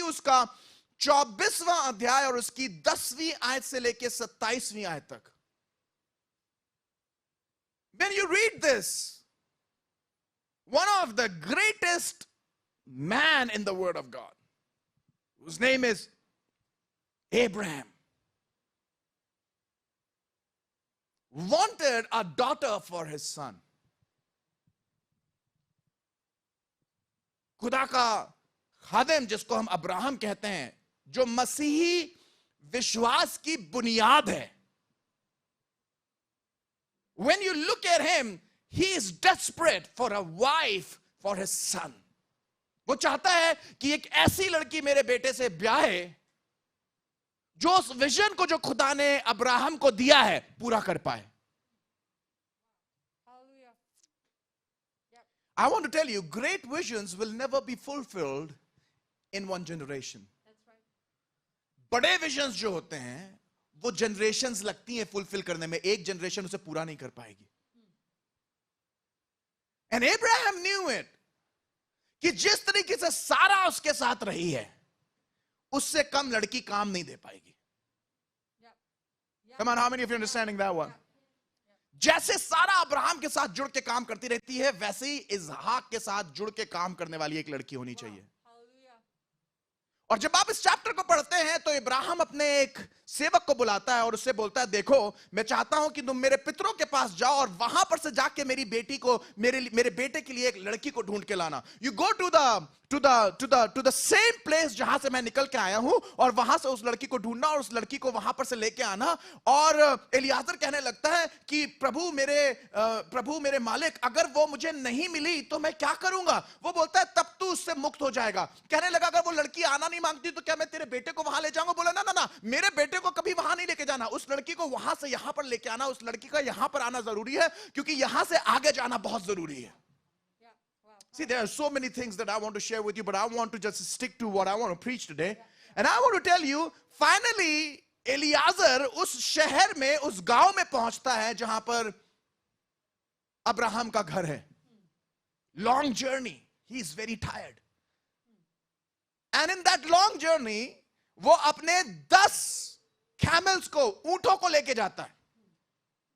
मत्ती उसका 24वां अध्याय और उसकी 10वीं आयत से लेकर 27वीं आयत तक. When you read this, one of the greatest man in the Word of God, whose name is Abraham, wanted a daughter for his son. खुदा का खादिम जिसको हम अब्राहम कहते हैं, जो मसीही विश्वास की बुनियाद है. When you look at him, he is desperate for a wife for his son. वो चाहता है कि एक ऐसी लड़की मेरे बेटे से ब्याहे जो उस विजन को जो खुदा ने अब्राहम को दिया है पूरा कर पाए. I want to tell you, great visions will never be fulfilled in one generation. बड़े विजन्स जो होते हैं वो जनरेशंस लगती हैं फुलफिल करने में, एक जनरेशन उसे पूरा नहीं कर पाएगी. And Abraham knew it, कि जिस तरीके से सारा उसके साथ रही है उससे कम लड़की काम नहीं दे पाएगी. Come on, how many of you are understanding that one? जैसे सारा अब्राहम के साथ जुड़ के काम करती रहती है, वैसे ही इसहाक के साथ जुड़ के काम करने वाली एक लड़की होनी चाहिए. और जब आप इस चैप्टर को पढ़ते हैं तो इब्राहिम अपने एक सेवक को बुलाता है और उससे बोलता है, देखो मैं चाहता हूं कि तुम मेरे पितरों के पास जाओ और वहां पर से जाके मेरी बेटी को मेरे बेटे के लिए एक लड़की को ढूंढ के लाना. You go to the same place जहां से मैं निकल के आया हूं और वहां से उस लड़की को ढूंढना और उस लड़की को वहां पर से लेके आना. और एलियाजर कहने लगता है कि प्रभु मेरे मालिक, अगर वो मुझे नहीं मिली तो मैं क्या करूंगा? वो बोलता है तब तू उससे मुक्त हो जाएगा. कहने लगा अगर वो लड़की आना नहीं मांगती तो क्या मैं तेरे बेटे को वहां ले जाऊंगा? बोला ना ना ना, मेरे बेटे को कभी वहां नहीं लेके जाना. उस लड़की को वहां से यहां पर लेके आना. उस लड़की का यहां पर आना जरूरी है क्योंकि यहां से आगे जाना बहुत जरूरी है. See, there are so many things that I want to share with you, but I want to just stick to what I want to preach today. And I want to tell you, finally, Eliezer उस शहर में, उस गांव में पहुंचता है जहां पर अब्राहम का घर है. Long journey. He is very tired. And in that long journey, वो अपने 10 camels को, ऊंटों को लेके जाता है.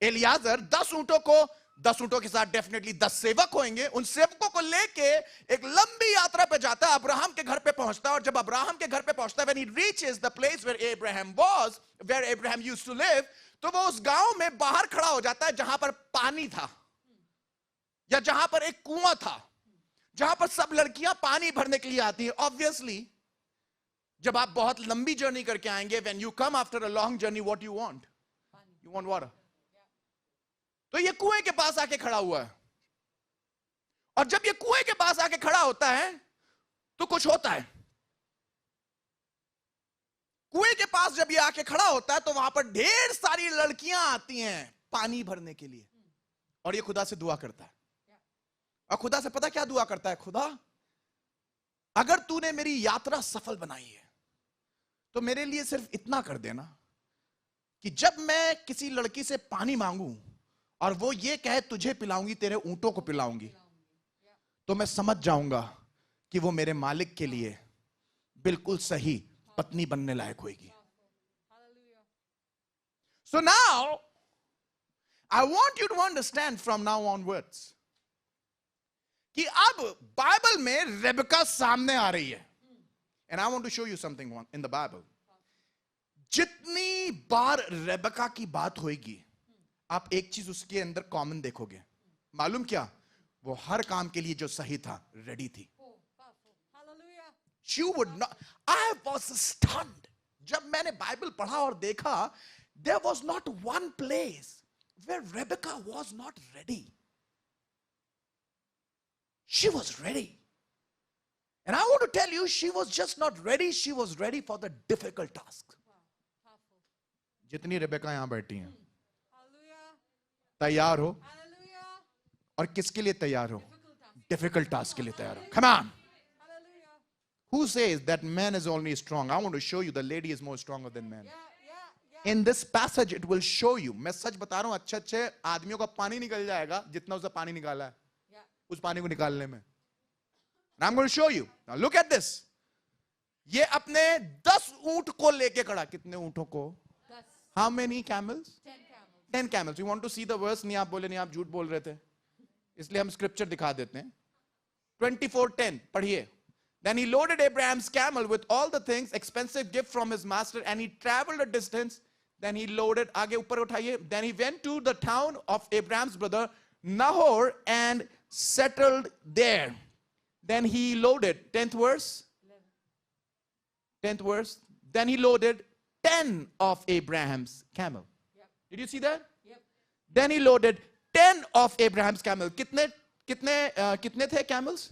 एलियाजर 10 ऊंटों के साथ डेफिनेटली 10 सेवक होंगे. उन सेवकों को लेके एक लंबी यात्रा पे जाता है. अब्राहम के घर पे पहुंचता है और जब अब्राहम के घर पे पहुंचता है, when he reaches the place where Abraham was, where Abraham used to live, तो वो उस गांव में बाहर खड़ा हो जाता है जहां पर पानी था या जहां पर एक कुआं था, जहां पर सब लड़कियां पानी भरने के लिए आती है. ऑब्वियसली जब आप बहुत लंबी जर्नी करके आएंगे, when you come after a long journey, what you want? You want water. तो ये कुएं के पास आके खड़ा हुआ है. और जब ये कुएं के पास आके खड़ा होता है तो कुछ होता है. कुएं के पास जब ये आके खड़ा होता है तो वहां पर ढेर सारी लड़कियां आती हैं पानी भरने के लिए. और ये खुदा से दुआ करता है. और खुदा से पता क्या दुआ करता है? खुदा, अगर तूने मेरी यात्रा सफल बनाई है तो मेरे लिए सिर्फ इतना कर देना कि जब मैं किसी लड़की से पानी मांगू और वो ये कहे तुझे पिलाऊंगी, तेरे ऊंटों को पिलाऊंगी, तो मैं समझ जाऊंगा कि वो मेरे मालिक के लिए बिल्कुल सही पत्नी बनने लायक होगी. So now I want you to understand from now onwards कि अब बाइबल में रेबेका सामने आ रही है. And I want to show you something in the Bible. जितनी बार रेबेका की बात होगी, आप एक चीज उसके अंदर कॉमन देखोगे. मालूम क्या? वो हर काम के लिए जो सही था, रेडी थी. She would not. I was stunned. जब मैंने बाइबल पढ़ा और देखा, there was not one place where Rebecca was not ready. She was ready. And I want to tell you, she was just not ready, she was ready for the difficult task. जितनी Rebecca यहां बैठी हैं, तैयार हो. और किसके लिए तैयार हो? डिफिकल्ट टास्क के लिए तैयार हो. Come on. Who says that man is only strong? I want to show you the lady is more stronger than man. In this passage it will show you. मैं सच बता रहा हूं, अच्छे आदमियों का पानी निकल जाएगा जितना उसे पानी निकाला है उस पानी को निकालने में. And I'm going to show you. Now look at this. ये अपने 10 ऊंट को लेके खड़ा। कितने ऊंटों को? 10 how many camels? 10 camels 10 camels. You want to see the verse? नहीं आप बोले नहीं, आप झूठ बोल रहे थे, इसलिए हम स्क्रिप्चर दिखा देते हैं। 24:10 पढ़िए। Then he loaded Abraham's camel with all the things, expensive gift from his master, and he traveled a distance. Then he loaded, आगे ऊपर उठाइए. Then he went to the town of Abraham's brother Nahor and settled there. Then he loaded, 10th verse. 10th verse. Then he loaded 10 of Abraham's camel. Yep. Did you see that? Yep. Then he loaded 10 of Abraham's camel. कितने थे camels?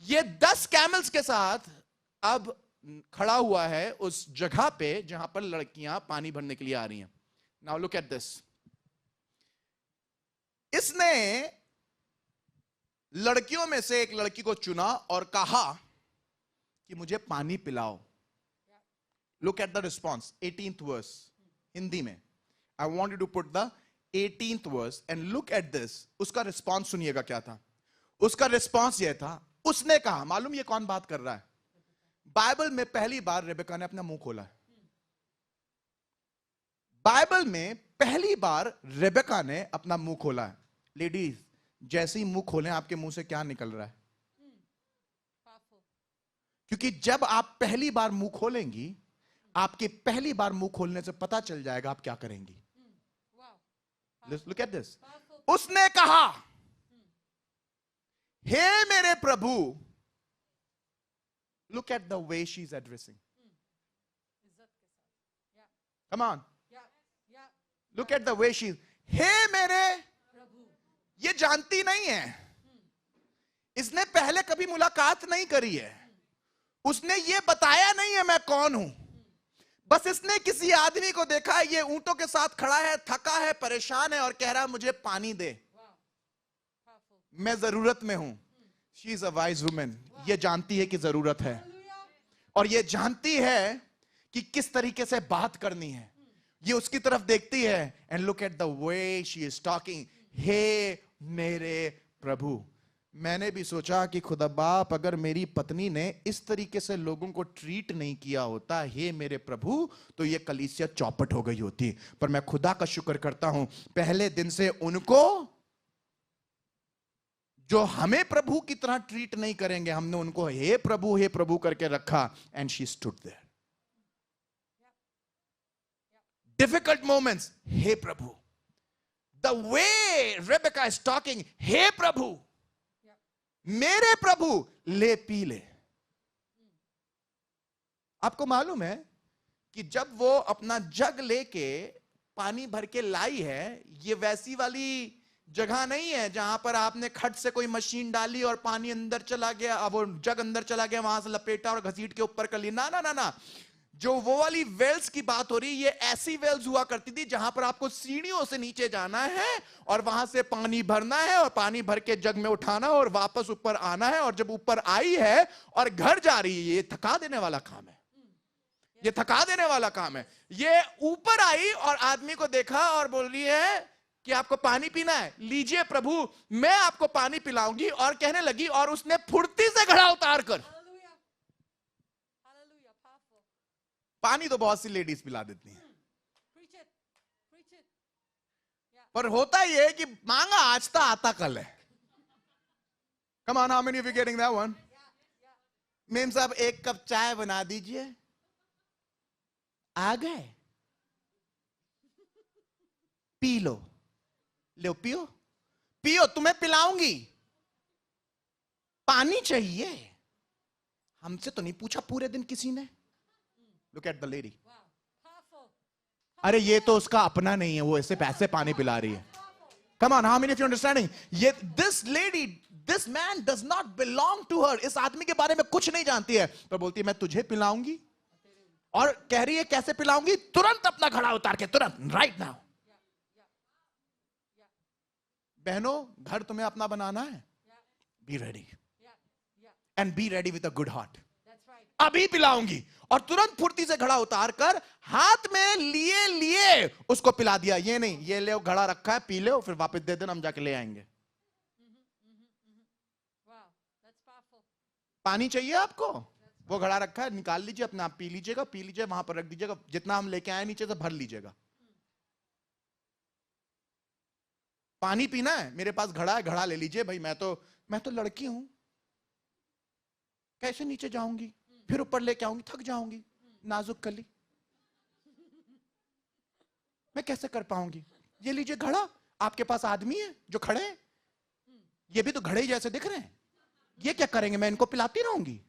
ये 10 camels के साथ अब खड़ा हुआ है उस जगह पे जहां पर लड़कियां पानी भरने के लिए आ रही हैं। Now look at this. इसने लड़कियों में से एक लड़की को चुना और कहा कि मुझे पानी पिलाओ। Look at the response, 18th verse Hindi में। I want you to put the 18th verse and look at this. उसका रिस्पॉन्स सुनिएगा क्या था। उसका रिस्पॉन्स यह था, उसने कहा, मालूम ये कौन बात कर रहा है? बाइबल में पहली बार रेबेका ने अपना मुंह खोला है। बाइबल में पहली बार रेबेका ने अपना मुंह खोला है। लेडीज, जैसे ही मुंह खोलें आपके मुंह से क्या निकल रहा है? क्योंकि जब आप पहली बार मुंह खोलेंगी, आपके पहली बार मुंह खोलने से पता चल जाएगा आप क्या करेंगी। Look at this. उसने कहा, हे मेरे प्रभु, look at the way she's addressing. Come on. Look at the way she's, हे मेरे प्रभु। ये जानती नहीं है, इसने पहले कभी मुलाकात नहीं करी है, उसने ये बताया नहीं है मैं कौन हूं। बस इसने किसी आदमी को देखा है, ये ऊंटों के साथ खड़ा है, थका है, परेशान है और कह रहा है मुझे पानी दे, मैं जरूरत में हूं। She is a wise woman. ये जानती है कि जरूरत है और ये जानती है कि किस तरीके से बात करनी है। ये उसकी तरफ देखती है and look at the way she is talking. हे मेरे प्रभु। मैंने भी सोचा कि खुदा बाप, अगर मेरी पत्नी ने इस तरीके से लोगों को ट्रीट नहीं किया होता, हे मेरे प्रभु, तो ये कलीसिया चौपट हो गई होती। पर मैं खुदा का शुक्र करता हूं, पहले दिन से उनको, जो हमें प्रभु की तरह ट्रीट नहीं करेंगे, हमने उनको हे प्रभु करके रखा। And she stood there. Difficult moments, हे प्रभु। The way Rebecca is talking, हे प्रभु, मेरे प्रभु, ले पी ले। आपको मालूम है कि जब वो अपना जग लेके पानी भर के लाई है, ये वैसी वाली जगह नहीं है जहां पर आपने खट से कोई मशीन डाली और पानी अंदर चला गया, अब वो जग अंदर चला गया, वहां से लपेटा और घसीट के ऊपर कर लिया। ना ना ना, जो वो वाली वेल्स की बात हो रही, ये ऐसी वेल्स हुआ करती थी जहां पर आपको सीढ़ियों से नीचे जाना है और वहां से पानी भरना है और पानी भर के जग में उठाना और वापस ऊपर आना है। और जब ऊपर आई है और घर जा रही है, ये थका देने वाला काम है। ये थका देने वाला काम है। ये ऊपर आई और आदमी को देखा और बोल रही है कि आपको पानी पीना है, लीजिए प्रभु, मैं आपको पानी पिलाऊंगी। और कहने लगी, और उसने फुर्ती से घड़ा उतार कर, पानी तो बहुत सी लेडीज पिला देती हैं, पर होता यह है कि मांगा आज था, आता कल है। Come on, how many of you getting that one? Ma'am साहब, एक कप चाय बना दीजिए। आ गए, पी लो, लो पियो, पियो, तुम्हें पिलाऊंगी। पानी चाहिए, हमसे तो नहीं पूछा पूरे दिन किसी ने। Look at the lady. अरे ये तो उसका अपना नहीं है, वो ऐसे पैसे पानी पिला रही है। Come on, how many of you understanding? ये this lady, this man does not belong to her. इस आदमी के बारे में कुछ नहीं जानती है, पर बोलती है मैं तुझे पिलाऊंगी। और कह रही है कैसे पिलाऊंगी? तुरंत अपना घड़ा उतार के, तुरंत, राइट नाउ। बहनों, घर तुम्हें अपना बनाना है, be ready and be ready with a good heart. अभी पिलाऊंगी। और तुरंत फुर्ती से घड़ा उतार कर हाथ में लिए लिए उसको पिला दिया। ये नहीं, ये ले घड़ा रखा है, पी लो, फिर वापस दे देना, हम जाके ले आएंगे। पानी चाहिए आपको? वो घड़ा रखा है, निकाल लीजिए, अपने आप पी लीजिएगा, पी लीजिए, वहां पर रख दीजिएगा, जितना हम लेके आए नीचे से भर लीजिएगा। पानी पीना है, मेरे पास घड़ा है, घड़ा ले लीजिए भाई, मैं तो लड़की हूं, कैसे नीचे जाऊंगी, फिर ऊपर लेके आऊंगी, थक जाऊंगी, नाजुक कली, मैं कैसे कर पाऊंगी। ये लीजिए घड़ा, आपके पास आदमी है जो खड़े हैं, ये भी तो घड़े ही जैसे दिख रहे हैं, ये क्या करेंगे, मैं इनको पिलाती रहूंगी।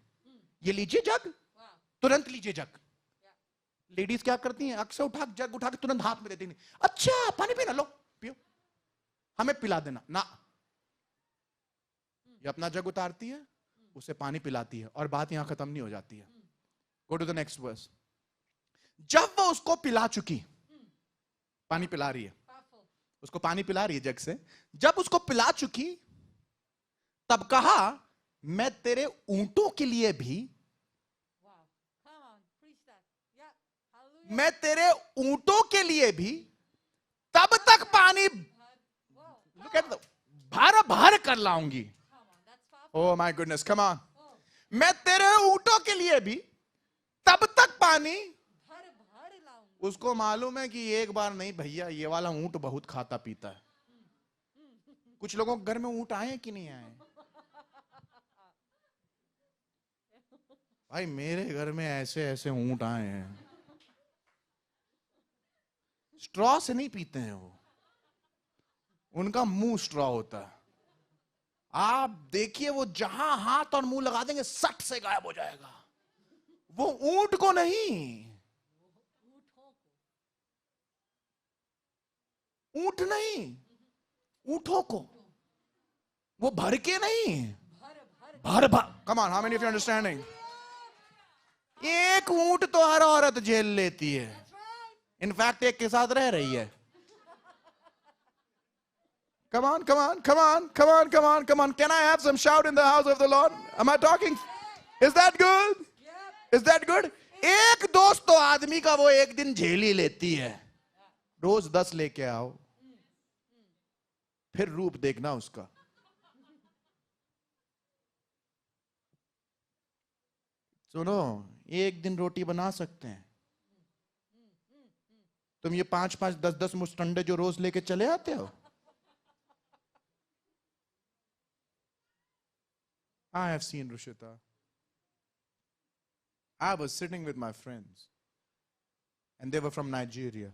ये लीजिए जग, तुरंत लीजिए जग। लेडीज क्या करती हैं, अक्सर जग उठा के तुरंत हाथ में देती हैं, अच्छा पानी पीना, लो पियो, हमें पिला देना ना। ये अपना जग उतारती है, उसे पानी पिलाती है, और बात यहां खत्म नहीं हो जाती है। Go to the next verse. जब वो उसको पिला चुकी, पानी पिला रही है, उसको पानी पिला रही है जग से, जब उसको पिला चुकी, तब कहा मैं तेरे ऊंटों के लिए भी, मैं तेरे ऊंटों के लिए भी तब तक पानी भर भर कर लाऊंगी। Oh my goodness, come on. मैं तेरे ऊंटों के लिए भी तब तक पानी भर भर लाऊंगी। उसको मालूम है कि एक बार नहीं भैया, ये वाला ऊंट बहुत खाता पीता है। कुछ लोगों के घर में ऊंट आए कि नहीं आए? भाई मेरे घर में ऐसे ऐसे ऊंट आए हैं, स्ट्रॉ से नहीं पीते हैं वो, उनका मुंह स्ट्रॉ होता है। आप देखिए वो जहां हाथ और मुंह लगा देंगे सट से गायब हो जाएगा। वो ऊंट को नहीं, ऊंट नहीं, ऊंटों को, वो भर के नहीं, भर भर। कम on, how many of you understanding? एक ऊंट तो हर औरत झेल लेती है, इनफैक्ट एक के साथ रह रही है। Come on, come on, come on, come on, come on, come on. Can I have some shout in the house of the Lord? Am I talking? Is that good? Is that good? एक दोस्त तो आदमी का वो एक दिन झेल ही लेती है, रोज 10 लेके आओ, फिर रूप देखना उसका। सुनो, एक दिन रोटी बना सकते हैं, तुम ये 5-5, 10-10 मुष्टंडे जो रोज लेके चले आते हो। I have seen Rushita. I was sitting with my friends and they were from Nigeria.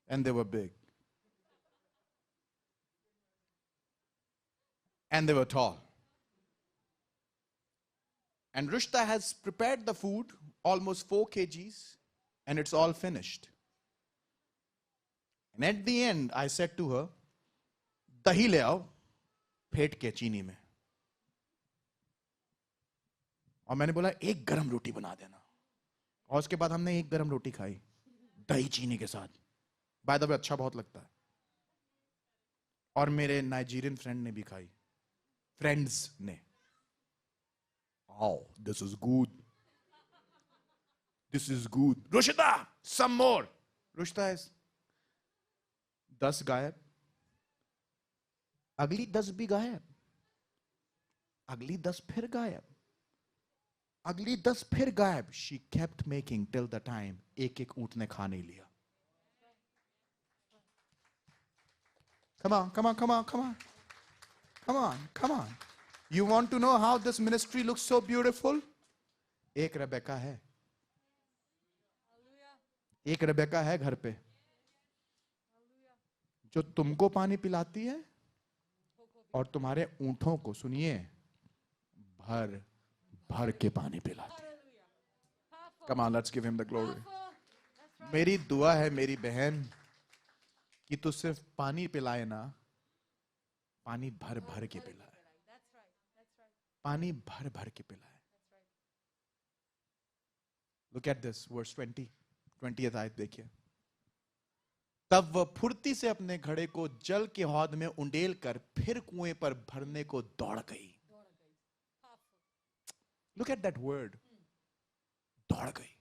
And they were big. And they were tall. And Rushta has prepared the food, almost 4 kgs, and it's all finished. And at the end, I said to her, दही ले आओ फेंट के चीनी में। और मैंने बोला एक गरम रोटी बना देना। और उसके बाद हमने एक गरम रोटी खाई दही चीनी के साथ। बाय द वे अच्छा बहुत लगता है। और मेरे नाइजीरियन फ्रेंड ने भी खाई, फ्रेंड्स ने। Oh, this is good. This is good. Rushita, some more. Rushita is 10 गायब, अगली 10 भी गायब, अगली 10 फिर गायब, अगली 10 फिर गायब। She kept making till the time एक एक ऊंट ने खा नहीं लिया। Come on, come on, come on, come on, come on, come on. You want to know how this ministry looks so beautiful? एक रेबेका है, एक रेबेका है घर पे जो तुमको पानी पिलाती है और तुम्हारे ऊंटों को, सुनिए, भर भर के पानी पिलाती है। Come on, let's give him the glory. मेरी दुआ है मेरी बहन कि तू सिर्फ पानी पिलाए ना, पानी भर भर के पिलाए, पानी भर भर के पिलाए। Look at this, verse 20th आयत देखिए। तब वह फुर्ती से अपने घड़े को जल के हौद में उंडेल कर फिर कुएं पर भरने को दौड़ गई। Look at that word, दौड़ गई।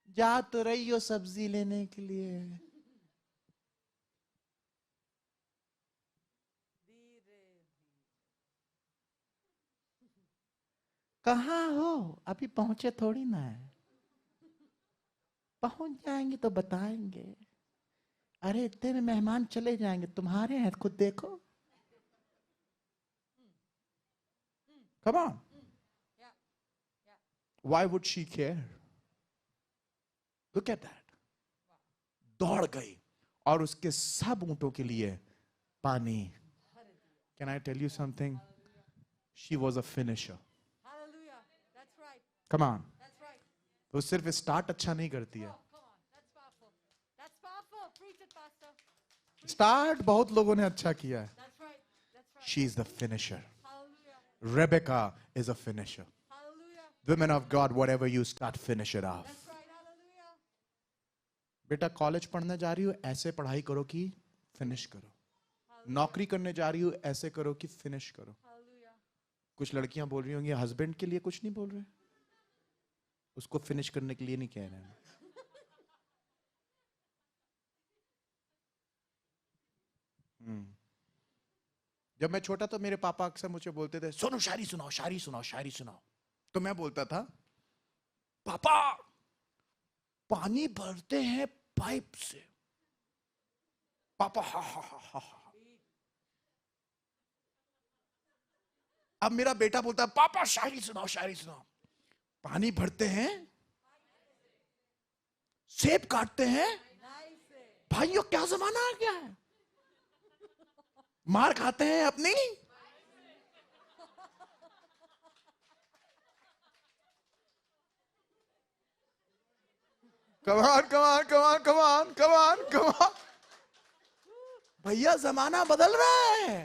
जा तो रही हो सब्जी लेने के लिए, कहाँ हो? अभी पहुंचे थोड़ी ना है, पहुंच जाएंगे तो बताएंगे। अरे इतने में मेहमान चले जाएंगे, तुम्हारे हैं खुद देखो। Come on. Why would she care? Look at that. दौड़ गई और उसके सब ऊंटों के लिए पानी। Can I tell you something? She was a finisher. Hallelujah. That's right. Come on. That's right. वो सिर्फ स्टार्ट अच्छा नहीं करती है, Oh, come on. That's powerful. That's powerful. Preach it, Pastor. Start बहुत लोगों ने अच्छा किया है। That's right. That's right. She is the finisher. Hallelujah. Rebecca is a finisher. Hallelujah. Women of God, whatever you start, finish it off. That's right. Hallelujah. बेटा college पढ़ने जा रही हो, ऐसे पढ़ाई करो कि फिनिश करो। नौकरी करने जा रही हो, ऐसे करो कि फिनिश करो। Hallelujah. कुछ लड़कियां बोल रही होंगी हस्बैंड के लिए कुछ नहीं बोल रहे, उसको फिनिश करने के लिए नहीं कह रहे हैं। जब मैं छोटा तो मेरे पापा अक्सर मुझे बोलते थे सुनो शायरी सुनाओ, शायरी सुनाओ, शायरी सुनाओ। तो मैं बोलता था पापा पानी भरते हैं पाइप से। पापा हा हा हा हा हा। अब मेरा बेटा बोलता है पापा शायरी सुनाओ, शायरी सुनाओ। पानी भरते हैं, सेब काटते हैं। भाइयों क्या जमाना आ गया है, मार खाते हैं अपनी। कमान कमान कमान कमान कमान कमान। भैया जमाना बदल रहा है,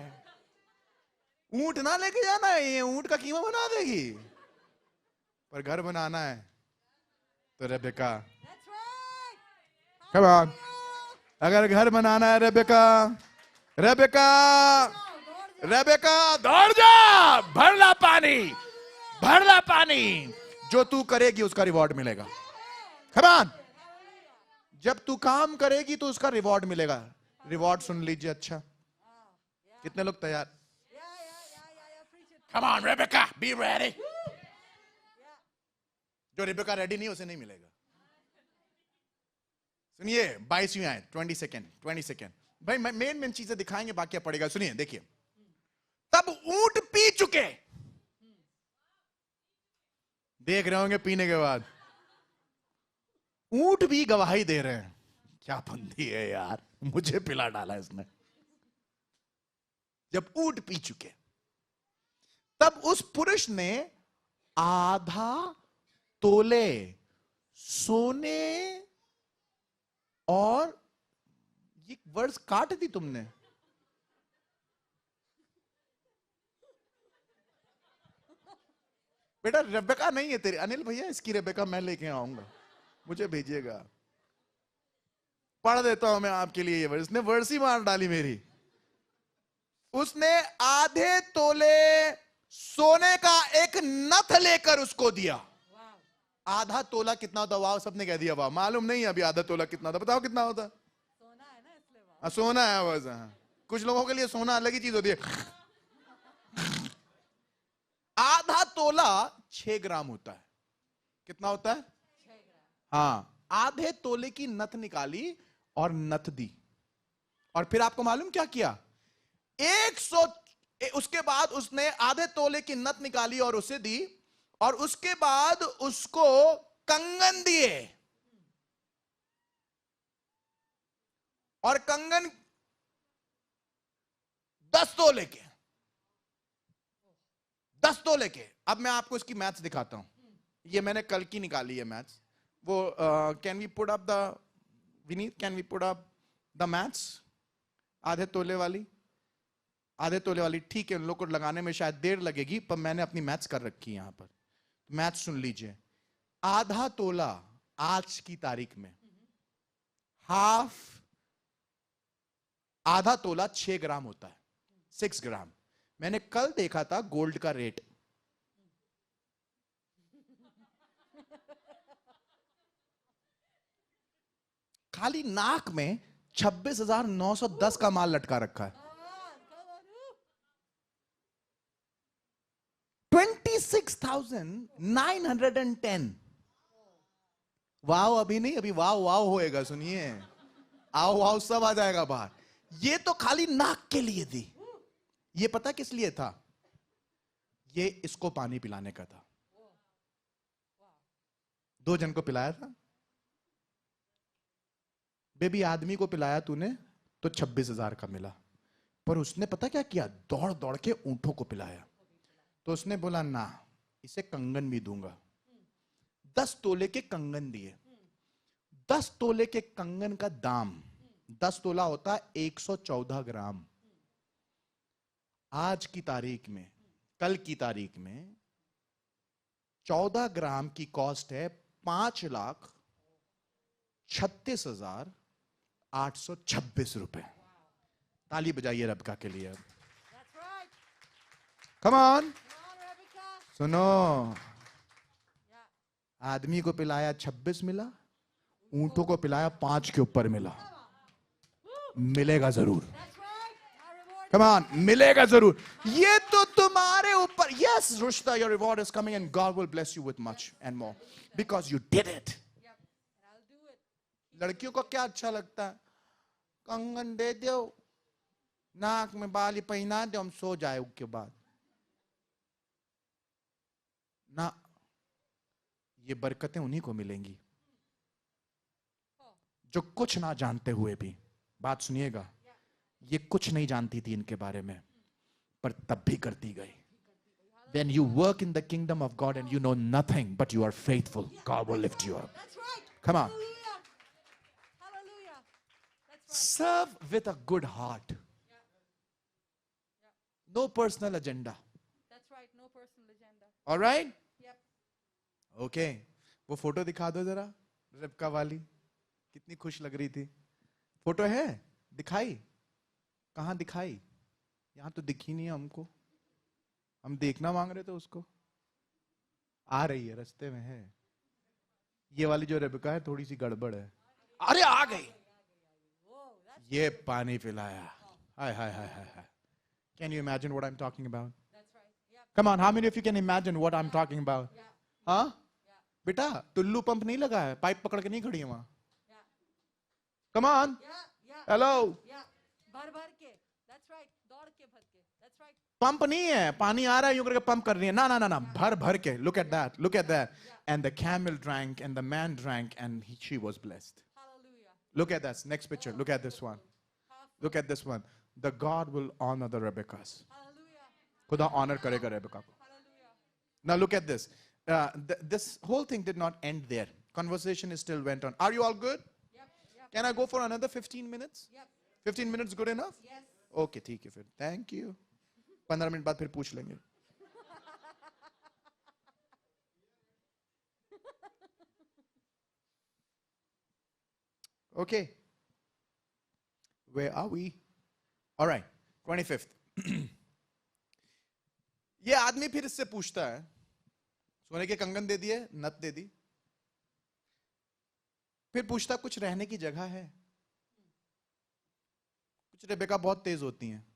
ऊंट ना लेके जाना है, ये ऊंट का कीमा बना देगी, पर घर बनाना है तो Rebecca. That's right. Come on. अगर घर बनाना है रेबेका, रेबेका, रेबेका दौड़ जा, भरला पानी, भरला पानी। जो तू करेगी उसका रिवॉर्ड मिलेगा। Come on. जब तू काम करेगी तो उसका रिवॉर्ड मिलेगा। रिवॉर्ड सुन लीजिए। अच्छा कितने लोग तैयार? Yeah. Preach it. Come on, Rebecca, be ready. जो रेबेका रेडी नहीं उसे नहीं मिलेगा। सुनिए 22वीं आयत 20 सेकेंड भाई मेन चीजें दिखाएंगे, बाकी पड़ेगा। सुनिए देखिए, तब ऊंट पी चुके, देख रहे होंगे पीने के बाद ऊंट भी गवाही दे रहे हैं, क्या बंदी है यार, मुझे पिला डाला इसने। जब ऊंट पी चुके तब उस पुरुष ने आधा तोले सोने और ये वर्ड्स काट दी तुमने। बेटा रेबेका नहीं है तेरी, अनिल भैया इसकी रेबेका मैं लेके आऊंगा, मुझे भेजिएगा। पढ़ देता हूं मैं आपके लिए ये वर्ड, इसने वर्ड्स ही मार डाली मेरी। उसने आधे तोले सोने का एक नथ लेकर उसको दिया। आधा तोला कितना होता? वाह, सबने कह दिया वाह। मालूम नहीं अभी आधा तोला कितना होता, बताओ कितना होता? सोना है ना इसलिए वाह। सोना है बस। कुछ लोगों के लिए सोना अलग ही चीज होती है। आधा तोला 6 ग्राम होता है। कितना होता है? 6 ग्राम। हाँ, आधे तोले की नथ निकाली और नथ दी, और फिर आपको मालूम क्या किया? 100 उसके बाद उसने आधे तोले की नथ निकाली और उसे दी, और उसके बाद उसको कंगन दिए, और कंगन 10 तोले के, 10 तोले के। अब मैं आपको इसकी मैथ्स दिखाता हूं, ये मैंने कल की निकाली है मैथ्स। वो can we put up the Vineet, can we put up the maths? आधे तोले वाली, आधे तोले वाली, ठीक है। उन लोग को लगाने में शायद देर लगेगी, पर मैंने अपनी मैथ्स कर रखी है यहां पर। मैथ सुन लीजिए। आधा तोला आज की तारीख में, हाफ, आधा तोला 6 ग्राम होता है, 6 ग्राम। मैंने कल देखा था गोल्ड का रेट, खाली नाक में 26,910 का माल लटका रखा है। 6,910. वाव अभी नहीं, अभी वाव वाव होएगा, सुनिए, आओ वाव सब आ जाएगा बाहर। ये तो खाली नाक के लिए थी। ये पता किस लिए था? ये इसको पानी पिलाने का था। 2 जन को पिलाया था। बेबी आदमी को पिलाया तूने तो 26,000 का मिला, पर उसने पता क्या किया? दौड़ दौड़ के ऊंटों को पिलाया। तो उसने बोला ना, इसे कंगन भी दूंगा। 10 तोले के कंगन दिए। 10 तोले के कंगन का दाम, 10 तोला होता है 114 ग्राम। आज की तारीख में, कल की तारीख में 14 ग्राम की कॉस्ट है 5,36,826 रुपए। ताली बजाइए रबका के लिए। That's right. Come on, Come on, Rebecca. सुनो, Yeah. आदमी को पिलाया 26 मिला, ऊंटों को पिलाया 5 के ऊपर मिला। मिलेगा जरूर। That's right. Our reward. Come on, मिलेगा जरूर। ये तो तुम्हारे ऊपर। Yes, Rushta, your reward is coming and God will bless you with much and more because you did it. Yep. And I'll do it. लड़कियों को क्या अच्छा लगता है? कंगन दे दो, नाक में बाली पहना दो, हम सो जाए उसके बाद ना। ये बरकतें उन्हीं को मिलेंगी जो कुछ ना जानते हुए भी, बात सुनिएगा, ये कुछ नहीं जानती थी इनके बारे में, पर तब भी करती गई। When you work in the kingdom of God and you know nothing but you are faithful, God will lift you up. That's right. Come on. Hallelujah. Hallelujah. That's right. Serve with a good heart. No personal agenda. That's right. No personal agenda. All right? Yep. Okay. वो photo दिखा दो जरा, रिबका वाली, कितनी खुश लग रही थी। फोटो है? दिखाई? कहां दिखाई? यहां तो दिखी नहीं है हमको। हम देखना मांग रहे थे उसको। आ रही है, रास्ते में है। ये वाली जो रिबका है थोड़ी सी गड़बड़ है। अरे आ गई। Whoa. That's ये पानी पिलाया। हाय हाय हाय हाय हाय। Can you imagine what I'm talking about? right. Yep. Come on, how many of you can imagine what I'm talking about? Yeah. हाँ? Yeah. बेटा टुल्लू पंप नहीं लगा है, पाइप पकड़ के नहीं खड़ी है वहां। Yeah. Come on. Yeah. Yeah. Hello. Yeah. भर भर के. That's right. दौड़ के भर के. That's right. पंप नहीं है, पानी आ रहा है यूं करके पंप कर रही है। ना ना ना ना, भर भर के। Look at that. Look at that. And the camel drank and the man drank and she was blessed. Hallelujah. Look at that next picture. Look at this one. Look at this one. The God will honor the Rebeccas. Hallelujah. खुदा honor करेगा Rebecca को। Hallelujah. Now look at this. This whole thing did not end there. Conversation is still went on. Are you all good? Yep. Yep. Can I go for another 15 minutes? Yep. 15 minutes good enough? Yes. Okay, ठीक है फिर। Thank you. 15 minute बाद फिर पूछ लेंगे। Okay. Where are we? All right. 25th. ये आदमी फिर इससे पूछता है, सोने के कंगन दे दिए, नथ दे दी, फिर पूछता कुछ रहने की जगह है? कुछ रेबेका बहुत तेज होती हैं।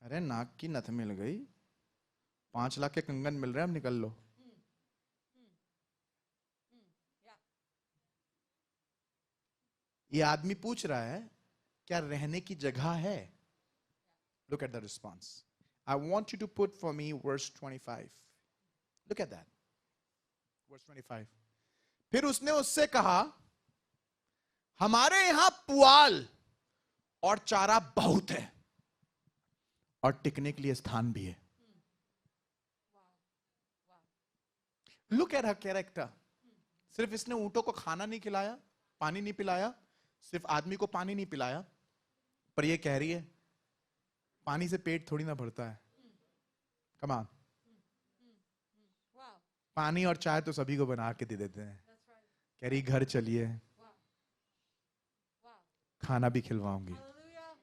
अरे नाक की नथ मिल गई, 5 लाख के कंगन मिल रहे हैं, अब निकल लो। Yeah. ये आदमी पूछ रहा है क्या रहने की जगह है? Look at the response. I want you to put for me verse 25. Look at that. Verse 25. फिर उसने उससे कहा, हमारे यहां पुआल और चारा बहुत है और टिकने के लिए स्थान भी है। Look at her character. सिर्फ इसने ऊंटों को खाना नहीं खिलाया, पानी नहीं पिलाया, सिर्फ आदमी को पानी नहीं पिलाया, पर ये कह रही है पानी से पेट थोड़ी ना भरता है। Come on. Wow. पानी और चाय तो सभी को बना के दे देते हैं। That's right. कह रही घर चलिए, Wow. Wow. खाना भी खिलवाऊंगी। Hallelujah.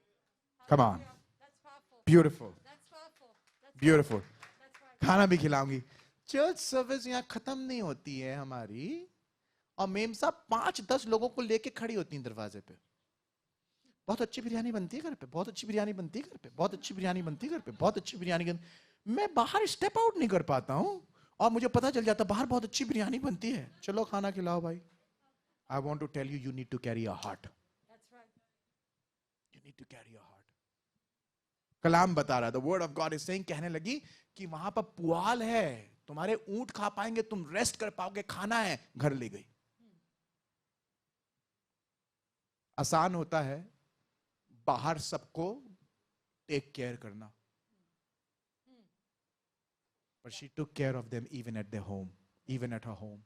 Come on. Hallelujah. That's powerful. Beautiful. That's powerful. That's Beautiful. That's right. खाना भी खिलाऊंगी। चर्च सर्विस यहाँ खत्म नहीं होती है हमारी, और मेम साहब 5-10 लोगों को लेके खड़ी होती हैं दरवाजे पे। बहुत अच्छी बिरयानी बनती है घर पे, बहुत अच्छी बिरयानी बनती है घर पे, बहुत अच्छी बिरयानी बनती है घर पे, बहुत अच्छी बिरयानी मैं बाहर स्टेप आउट नहीं कर पाता हूं और मुझे पता चल जाता बाहर बहुत अच्छी बिरयानी बनती है, चलो खाना खिलाओ भाई। I want to tell you, you need to carry a heart, That's right. You need to carry a heart. कलाम बता रहा था, word of God is saying, कहने लगी कि वहां पर पुआल है, तुम्हारे ऊंट खा पाएंगे, तुम रेस्ट कर पाओगे, खाना है, घर ले गई। आसान होता है बाहर सबको टेक केयर करना, but she took care of them even at their home, even at her home.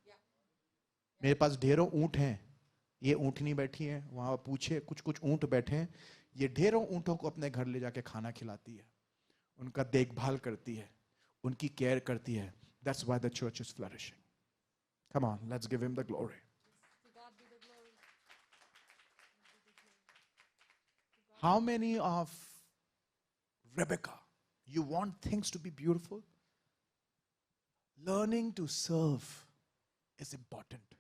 मेरे पास ढेरों ऊंट हैं, ये ऊंटनी बैठी है वहां, पूछे कुछ कुछ ऊंट बैठे हैं, ये ढेरों ऊंटों को अपने घर ले जाके खाना खिलाती है, उनका देखभाल करती है, उनकी केयर करती है। That's why the church is flourishing. Come on, let's give him the glory. To God be the glory. How many of Rebecca, you want things to be beautiful? Learning to serve is important.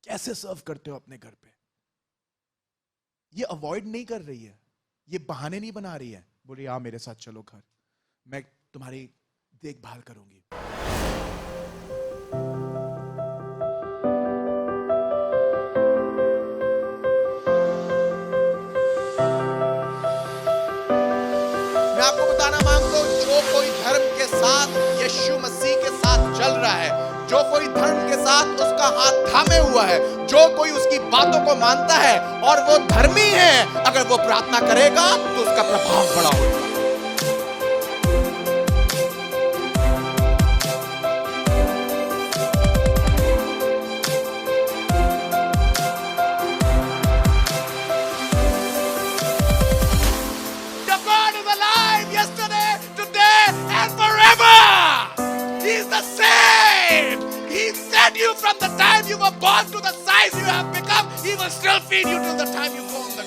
कैसे सर्व करते हो अपने घर पे? ये avoid नहीं कर रही है, ये बहाने नहीं बना रही है, बोली आ मेरे साथ चलो घर, मैं तुम्हारी देखभाल करूंगी। मैं आपको बताना मांगता हूं, जो कोई धर्म के साथ, यीशु मसीह के साथ चल रहा है, जो कोई धर्म के साथ उसका हाथ थामे हुआ है, जो कोई उसकी बातों को मानता है और वो धर्मी है, अगर वो प्रार्थना करेगा तो उसका प्रभाव बड़ा होगा। The God is alive yesterday, today and forever. He is the same. He fed you from the time you were born to the size you have become. He will still feed you till the time you go on the